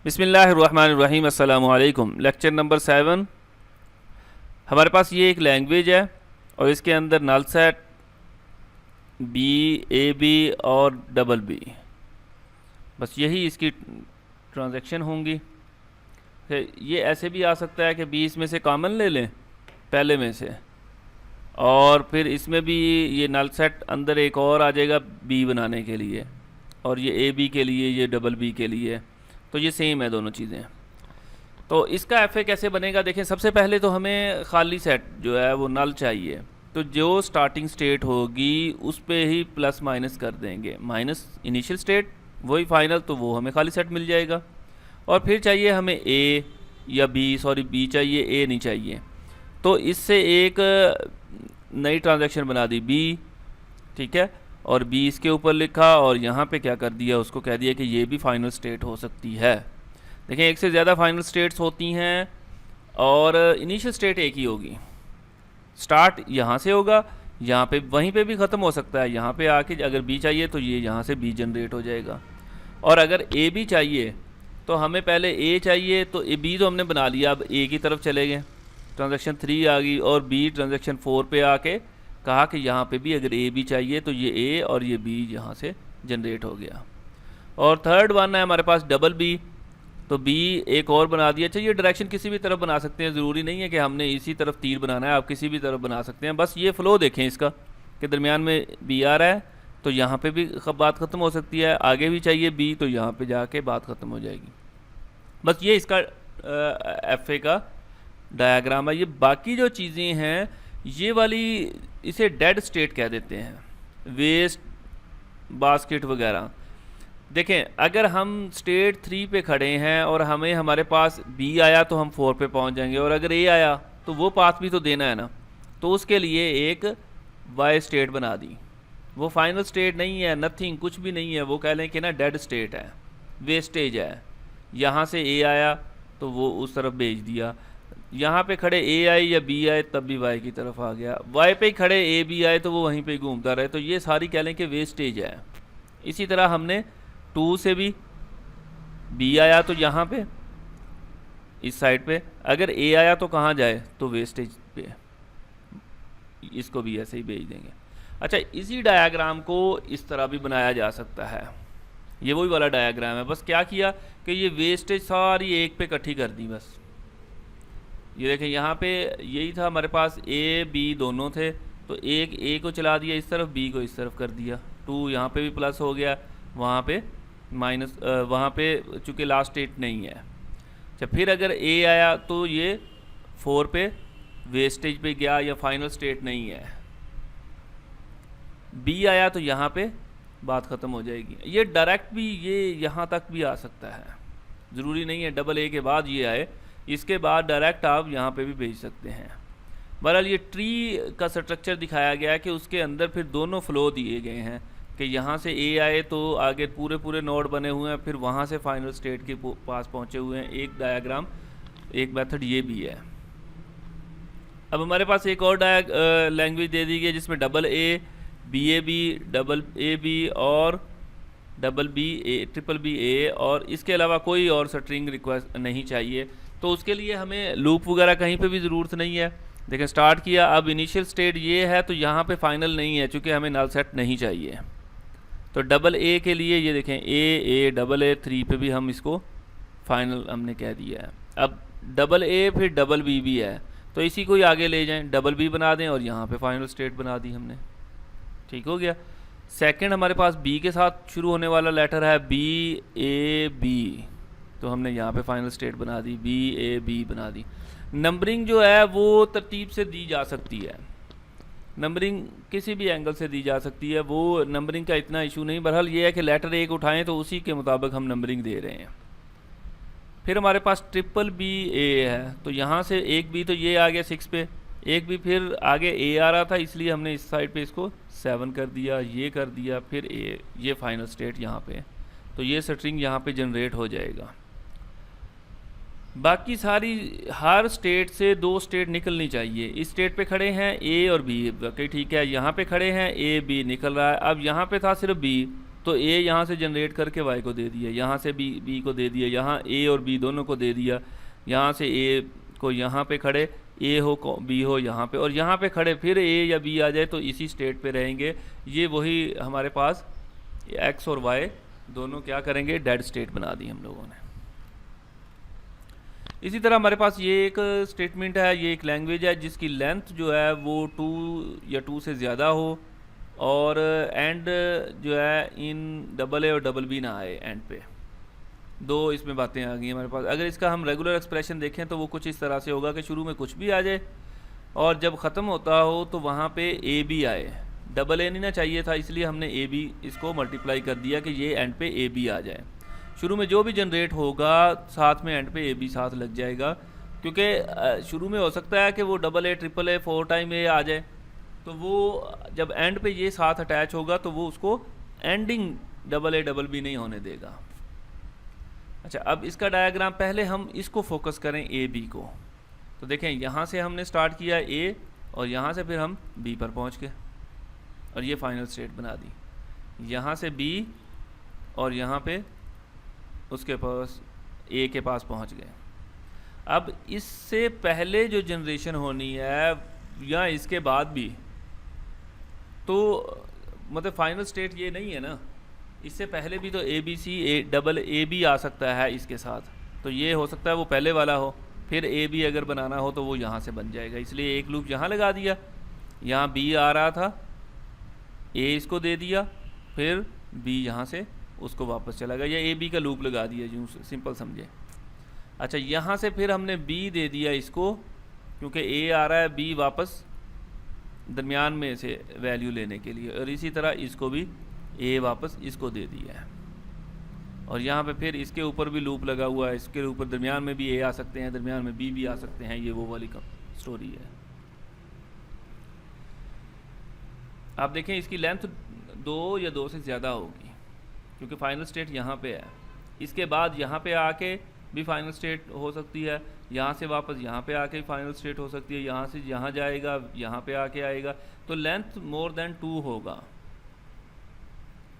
बिस्मिल्लाहिर्रहमानिर्रहीम। अस्सलामु अलैकुम। Lecture number 7। हमारे पास ये एक लैंग्वेज है और इसके अंदर null set B, A B और डबल बी, बस यही इसकी ट्रांजैक्शन होंगी। फिर ये ऐसे भी आ सकता है कि बी इसमें से कॉमन ले लें पहले में से, और फिर इसमें भी ये नल सेट अंदर एक और आ जाएगा बी बनाने के लिए, और ये ए बी के लिए, ये डबल बी के लिए। तो ये सेम है दोनों चीज़ें। तो इसका एफ ए कैसे बनेगा, देखें। सबसे पहले तो हमें खाली सेट जो है वो नल चाहिए, तो जो स्टार्टिंग स्टेट होगी उस पे ही प्लस माइनस कर देंगे, माइनस इनिशियल स्टेट वही फाइनल, तो वो हमें खाली सेट मिल जाएगा। और फिर चाहिए हमें ए या बी, सॉरी बी चाहिए, ए नहीं चाहिए। तो इससे एक नई ट्रांजैक्शन बना दी बी, ठीक है, और बी इसके ऊपर लिखा, और यहाँ पे क्या कर दिया, उसको कह दिया कि ये भी फाइनल स्टेट हो सकती है। देखें, एक से ज़्यादा फाइनल स्टेट्स होती हैं और इनिशियल स्टेट एक ही होगी। स्टार्ट यहाँ से होगा, यहाँ पे वहीं पे भी ख़त्म हो सकता है। यहाँ पे आके अगर बी चाहिए तो ये यहाँ से बी जनरेट हो जाएगा, और अगर ए बी चाहिए तो हमें पहले ए चाहिए, तो ए बी तो हमने बना लिया, अब ए की तरफ चले गए, ट्रांजैक्शन 3 आ गई, और बी ट्रांजैक्शन 4 पे आके कहा कि यहाँ पे भी अगर ए बी चाहिए तो ये ए और ये बी यहाँ से जनरेट हो गया। और थर्ड वन है हमारे पास डबल बी, तो बी एक और बना दिया। अच्छा, ये डायरेक्शन किसी भी तरफ बना सकते हैं, ज़रूरी नहीं है कि हमने इसी तरफ तीर बनाना है, आप किसी भी तरफ बना सकते हैं। बस ये फ़्लो देखें इसका कि दरमियान में बी आ रहा है, तो यहाँ पे भी बात ख़त्म हो सकती है। आगे भी चाहिए बी, तो यहाँ पे जाके बात ख़त्म हो जाएगी। बस ये इसका एफ ए का डायग्राम है। ये बाकी जो चीज़ें हैं ये वाली इसे डेड स्टेट कह देते हैं, वेस्ट बास्केट वगैरह। देखें, अगर हम स्टेट 3 पे खड़े हैं और हमें हमारे पास बी आया तो हम 4 पे पहुंच जाएंगे, और अगर ए आया तो वो पाथ भी तो देना है ना। तो उसके लिए एक वाई स्टेट बना दी। वो फाइनल स्टेट नहीं है, नथिंग, कुछ भी नहीं है, वो कह लें कि ना डेड स्टेट है, वेस्टेज है। यहाँ से ए आया तो वो उस तरफ भेज दिया, यहाँ पे खड़े ए आए या बी आए तब भी वाई की तरफ आ गया, वाई पे ही खड़े ए बी आए तो वो वहीं पे घूमता रहे, तो ये सारी कह लें कि वेस्टेज है। इसी तरह हमने 2 से भी बी आया तो यहाँ पे इस साइड पे, अगर ए आया तो कहाँ जाए, तो वेस्टेज पे, इसको भी ऐसे ही भेज देंगे। अच्छा, इसी डायग्राम को इस तरह भी बनाया जा सकता है। ये वही वाला डायग्राम है, बस क्या किया कि ये वेस्टेज सारी एक पे इकट्ठी कर दी बस। ये देखें, यहाँ पे यही था हमारे पास, ए बी दोनों थे, तो एक ए को चला दिया इस तरफ, बी को इस तरफ कर दिया। 2 यहाँ पे भी प्लस हो गया, वहाँ पे माइनस, वहाँ पे चूँकि लास्ट स्टेट नहीं है। अच्छा, फिर अगर ए आया तो ये 4 पे वेस्टेज पे गया या फाइनल स्टेट नहीं है। बी आया तो यहाँ पे बात ख़त्म हो जाएगी। ये डायरेक्ट भी ये यहाँ तक भी आ सकता है, ज़रूरी नहीं है डबल ए के बाद ये आए, इसके बाद डायरेक्ट आप यहाँ पे भी भेज सकते हैं। बहरहाल ये ट्री का स्ट्रक्चर दिखाया गया है कि उसके अंदर फिर दोनों फ्लो दिए गए हैं कि यहाँ से ए आए तो आगे पूरे पूरे नोड बने हुए हैं, फिर वहाँ से फाइनल स्टेट के पास पहुँचे हुए हैं। एक डायग्राम, एक मेथड ये भी है। अब हमारे पास एक और लैंग्वेज दे दी गई है जिसमें double A B, double A B और double B A, triple B A, और इसके अलावा कोई और स्ट्रिंग रिक्वेस्ट नहीं चाहिए। तो उसके लिए हमें लूप वगैरह कहीं पे भी ज़रूरत नहीं है। देखें, स्टार्ट किया, अब इनिशियल स्टेट ये है तो यहाँ पे फाइनल नहीं है चूँकि हमें नल सेट नहीं चाहिए। तो डबल ए के लिए ये देखें, ए डबल ए 3 पे भी हम इसको फाइनल हमने कह दिया है। अब डबल ए फिर डबल बी भी है, तो इसी को ही आगे ले जाएं, डबल बी बना दें और यहाँ पे फाइनल स्टेट बना दी हमने। ठीक हो गया। सेकंड हमारे पास बी के साथ शुरू होने वाला लेटर है बी ए बी, तो हमने यहाँ पे फाइनल स्टेट बना दी, बी ए बी बना दी। नंबरिंग जो है वो तरतीब से दी जा सकती है, नंबरिंग किसी भी एंगल से दी जा सकती है, वो नंबरिंग का इतना इशू नहीं। बहरहाल ये है कि लेटर एक उठाएं तो उसी के मुताबिक हम नंबरिंग दे रहे हैं। फिर हमारे पास ट्रिपल बी ए है, तो यहाँ से एक बी तो ये आ गया 6 पे, एक भी फिर आगे ए आ रहा था इसलिए हमने इस साइड पे इसको 7 कर दिया, ये कर दिया, फिर ए, ये फाइनल स्टेट यहाँ पे, तो ये स्ट्रिंग यहाँ पे जनरेट हो जाएगा। बाकी सारी हर स्टेट से 2 स्टेट निकलनी चाहिए। इस स्टेट पे खड़े हैं ए और बी, बाकी ठीक है, यहाँ पे खड़े हैं ए बी निकल रहा है। अब यहाँ पे था सिर्फ बी, तो ए यहाँ से जनरेट करके वाई को दे दिया, यहाँ से बी को दे दिया, यहाँ ए और बी दोनों को दे दिया, यहाँ से ए को यहाँ पे खड़े, ए हो बी हो यहाँ पे, और यहाँ पे खड़े फिर ए या बी आ जाए तो इसी स्टेट पे रहेंगे। ये वही हमारे पास एक्स और वाई दोनों क्या करेंगे, डेड स्टेट बना दी हम लोगों ने। इसी तरह हमारे पास ये एक स्टेटमेंट है, ये एक लैंग्वेज है जिसकी लेंथ जो है वो 2 या 2 से ज़्यादा हो, और एंड जो है इन डबल ए और डबल बी ना आए एंड पे। दो इसमें बातें आ गई हमारे पास। अगर इसका हम रेगुलर एक्सप्रेशन देखें तो वो कुछ इस तरह से होगा कि शुरू में कुछ भी आ जाए और जब ख़त्म होता हो तो वहाँ पे ए बी आए। डबल ए नहीं ना चाहिए था, इसलिए हमने ए बी इसको मल्टीप्लाई कर दिया कि ये एंड पे ए बी आ जाए। शुरू में जो भी जनरेट होगा साथ में एंड पे ए बी साथ लग जाएगा, क्योंकि शुरू में हो सकता है कि वो double A triple A 4 time A आ जाए, तो वो जब एंड पे ये साथ अटैच होगा तो वो उसको ending double A double B नहीं होने देगा। अच्छा, अब इसका डायग्राम, पहले हम इसको फोकस करें ए बी को। तो देखें यहाँ से हमने स्टार्ट किया ए और यहाँ से फिर हम बी पर पहुँच गए और ये फाइनल स्टेट बना दी। यहाँ से बी और यहाँ पे उसके पास ए के पास पहुँच गए। अब इससे पहले जो जनरेशन होनी है या इसके बाद भी, तो मतलब फाइनल स्टेट ये नहीं है ना, इससे पहले भी तो A B C A double A B आ सकता है इसके साथ, तो ये हो सकता है वो पहले वाला हो, फिर ए बी अगर बनाना हो तो वो यहाँ से बन जाएगा। इसलिए एक लूप यहाँ लगा दिया, यहाँ बी आ रहा था, ए इसको दे दिया, फिर बी यहाँ से उसको वापस चला गया, या ए बी का लूप लगा दिया, यूँ सिंपल समझे। अच्छा, यहाँ से फिर हमने बी दे दिया इसको, क्योंकि ए आ रहा है, बी वापस दरमियान में से वैल्यू लेने के लिए, और इसी तरह इसको भी ए वापस इसको दे दिया है। और यहाँ पे फिर इसके ऊपर भी लूप लगा हुआ है, इसके ऊपर दरमियान में भी ए आ सकते हैं, दरमियान में बी भी आ सकते हैं, ये वो वाली स्टोरी है। आप देखें इसकी लेंथ 2 या 2 से ज़्यादा होगी, क्योंकि फाइनल स्टेट यहाँ पे है। इसके बाद यहाँ पे आके भी फाइनल स्टेट हो सकती है, यहाँ से वापस यहाँ पे आके फाइनल स्टेट हो सकती है, यहाँ से यहाँ जाएगा, यहाँ पे आके आएगा, तो लेंथ मोर देन 2 होगा,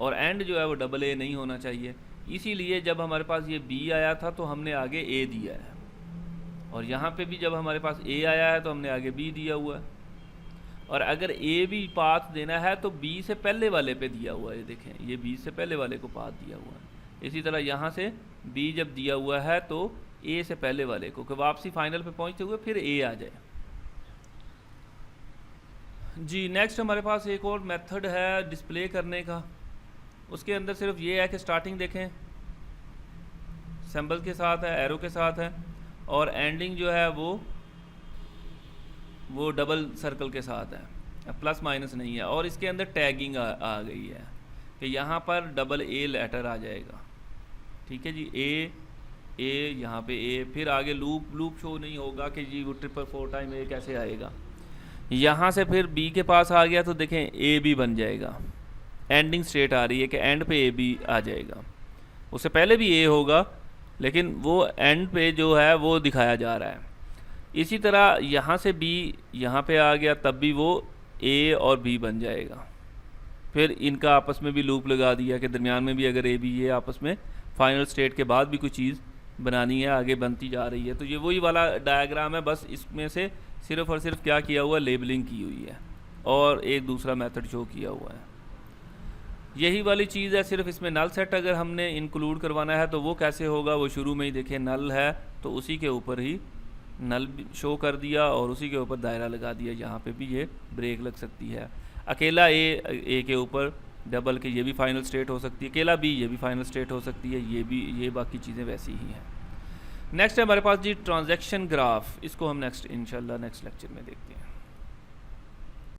और एंड जो है वो डबल ए नहीं होना चाहिए। इसीलिए जब हमारे पास ये बी आया था तो हमने आगे ए दिया है, और यहाँ पे भी जब हमारे पास ए आया है तो हमने आगे बी दिया हुआ है, और अगर ए बी पाथ देना है तो बी से पहले वाले पे दिया हुआ है। देखें ये बी से पहले वाले को पाथ दिया हुआ है। इसी तरह यहाँ से बी जब दिया हुआ है तो ए से पहले वाले को, कि वापसी फाइनल पे पहुँचते हुए फिर ए आ जाए। जी, नेक्स्ट हमारे पास एक और मेथड है डिस्प्ले करने का। उसके अंदर सिर्फ ये है कि स्टार्टिंग देखें सिंबल के साथ है, एरो के साथ है, और एंडिंग जो है वो डबल सर्कल के साथ है, प्लस माइनस नहीं है, और इसके अंदर टैगिंग आ गई है कि यहाँ पर डबल ए लेटर आ जाएगा। ठीक है जी, ए यहाँ पे ए, फिर आगे लूप शो नहीं होगा कि जी वो 4 टाइम ए कैसे आएगा। यहाँ से फिर बी के पास आ गया तो देखें ए बी बन जाएगा, एंडिंग स्टेट आ रही है कि एंड पे ए बी आ जाएगा। उससे पहले भी ए होगा, लेकिन वो एंड पे जो है वो दिखाया जा रहा है। इसी तरह यहाँ से बी यहाँ पे आ गया, तब भी वो ए और बी बन जाएगा। फिर इनका आपस में भी लूप लगा दिया कि दरमियान में भी अगर ए बी ये आपस में फाइनल स्टेट के बाद भी कोई चीज़ बनानी है, आगे बनती जा रही है। तो ये वही वाला डायग्राम है, बस इसमें से सिर्फ़ और सिर्फ क्या किया हुआ है, लेबलिंग की हुई है और एक दूसरा मेथड शो किया हुआ है। यही वाली चीज़ है, सिर्फ इसमें नल सेट अगर हमने इंक्लूड करवाना है तो वो कैसे होगा, वो शुरू में ही देखें नल है तो उसी के ऊपर ही नल शो कर दिया और उसी के ऊपर दायरा लगा दिया। यहाँ पे भी ये ब्रेक लग सकती है। अकेला ए के ऊपर डबल के ये भी फाइनल स्टेट हो सकती है, अकेला बी ये भी फाइनल स्टेट हो सकती है, ये बाकी चीज़ें वैसी ही हैं। नेक्स्ट है हमारे पास जी ट्रांजैक्शन ग्राफ, इसको हम इंशाल्लाह नेक्स्ट लेक्चर में देखते हैं।